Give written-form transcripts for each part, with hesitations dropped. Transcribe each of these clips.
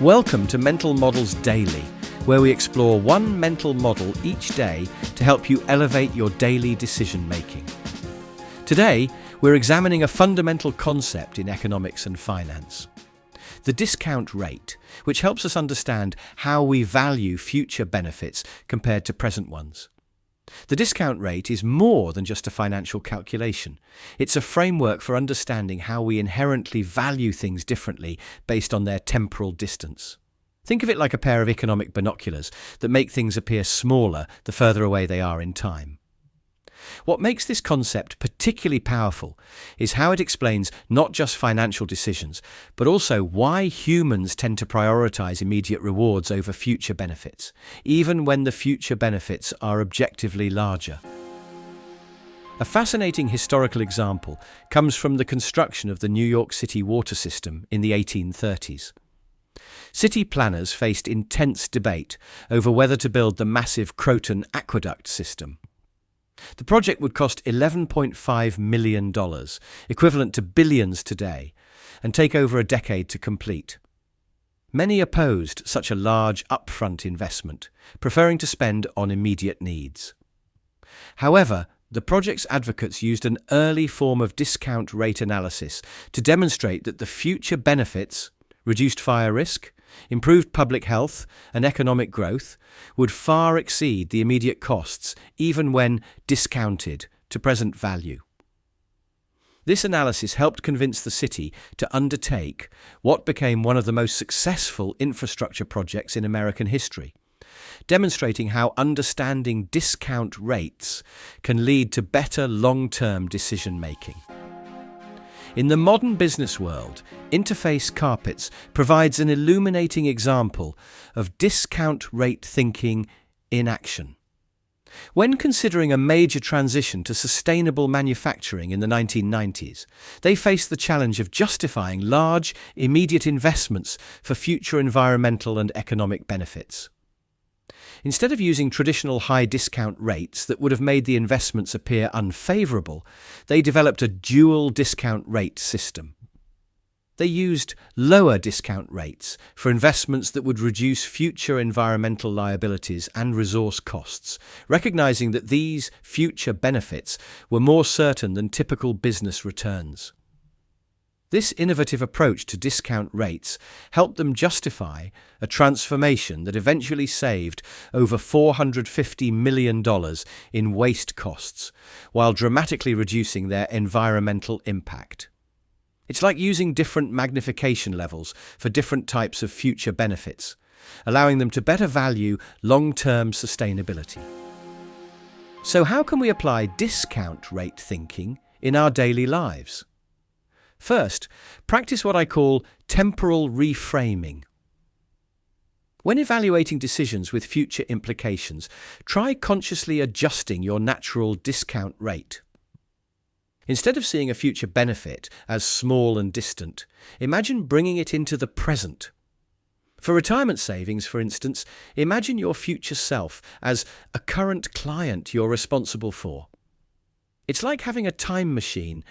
Welcome to Mental Models Daily, where we explore one mental model each day to help you elevate your daily decision-making. Today, we're examining a fundamental concept in economics and finance: the discount rate, which helps us understand how we value future benefits compared to present ones. The discount rate is more than just a financial calculation. It's a framework for understanding how we inherently value things differently based on their temporal distance. Think of it like a pair of economic binoculars that make things appear smaller the further away they are in time. What makes this concept particularly powerful is how it explains not just financial decisions, but also why humans tend to prioritize immediate rewards over future benefits, even when the future benefits are objectively larger. A fascinating historical example comes from the construction of the New York City water system in the 1830s. City planners faced intense debate over whether to build the massive Croton Aqueduct system. The project would cost $11.5 million, equivalent to billions today, and take over a decade to complete. Many opposed such a large upfront investment, preferring to spend on immediate needs. However, the project's advocates used an early form of discount rate analysis to demonstrate that the future benefits, reduced fire risk, improved public health, and economic growth, would far exceed the immediate costs, even when discounted to present value. This analysis helped convince the city to undertake what became one of the most successful infrastructure projects in American history, demonstrating how understanding discount rates can lead to better long-term decision-making. In the modern business world, Interface Carpets provides an illuminating example of discount rate thinking in action. When considering a major transition to sustainable manufacturing in the 1990s, they faced the challenge of justifying large, immediate investments for future environmental and economic benefits. Instead of using traditional high discount rates that would have made the investments appear unfavourable, they developed a dual discount rate system. They used lower discount rates for investments that would reduce future environmental liabilities and resource costs, recognising that these future benefits were more certain than typical business returns. This innovative approach to discount rates helped them justify a transformation that eventually saved over $450 million in waste costs, while dramatically reducing their environmental impact. It's like using different magnification levels for different types of future benefits, allowing them to better value long-term sustainability. So how can we apply discount rate thinking in our daily lives? First, practice what I call temporal reframing. When evaluating decisions with future implications, try consciously adjusting your natural discount rate. Instead of seeing a future benefit as small and distant, imagine bringing it into the present. For retirement savings, for instance, imagine your future self as a current client you're responsible for. It's like having a time machine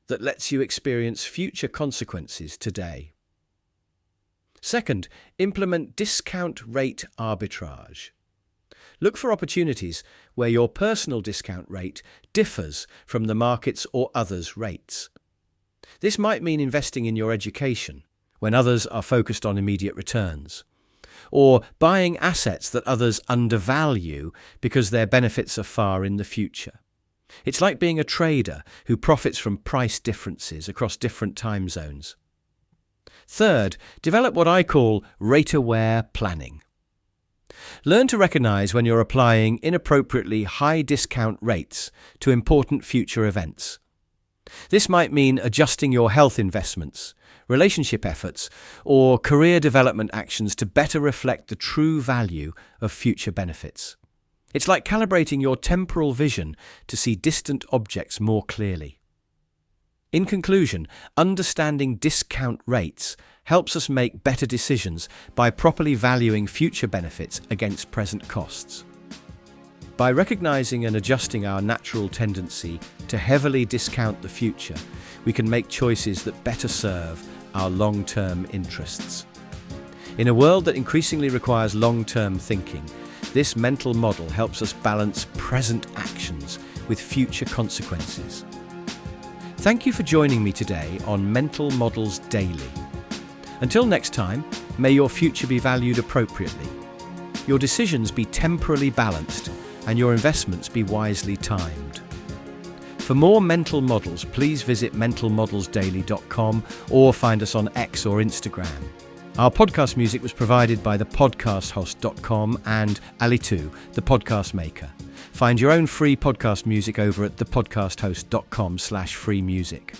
that lets you experience future consequences today. Second, implement discount rate arbitrage. Look for opportunities where your personal discount rate differs from the market's or others' rates. This might mean investing in your education when others are focused on immediate returns, or buying assets that others undervalue because their benefits are far in the future. It's like being a trader who profits from price differences across different time zones. Third, develop what I call rate-aware planning. Learn to recognize when you're applying inappropriately high discount rates to important future events. This might mean adjusting your health investments, relationship efforts, or career development actions to better reflect the true value of future benefits. It's like calibrating your temporal vision to see distant objects more clearly. In conclusion, understanding discount rates helps us make better decisions by properly valuing future benefits against present costs. By recognizing and adjusting our natural tendency to heavily discount the future, we can make choices that better serve our long-term interests. In a world that increasingly requires long-term thinking, this mental model helps us balance present actions with future consequences. Thank you for joining me today on Mental Models Daily. Until next time, may your future be valued appropriately, your decisions be temporally balanced, and your investments be wisely timed. For more mental models, please visit mentalmodelsdaily.com or find us on X or Instagram. Our podcast music was provided by thepodcasthost.com and Ali2, the podcast maker. Find your own free podcast music over at thepodcasthost.com/free music.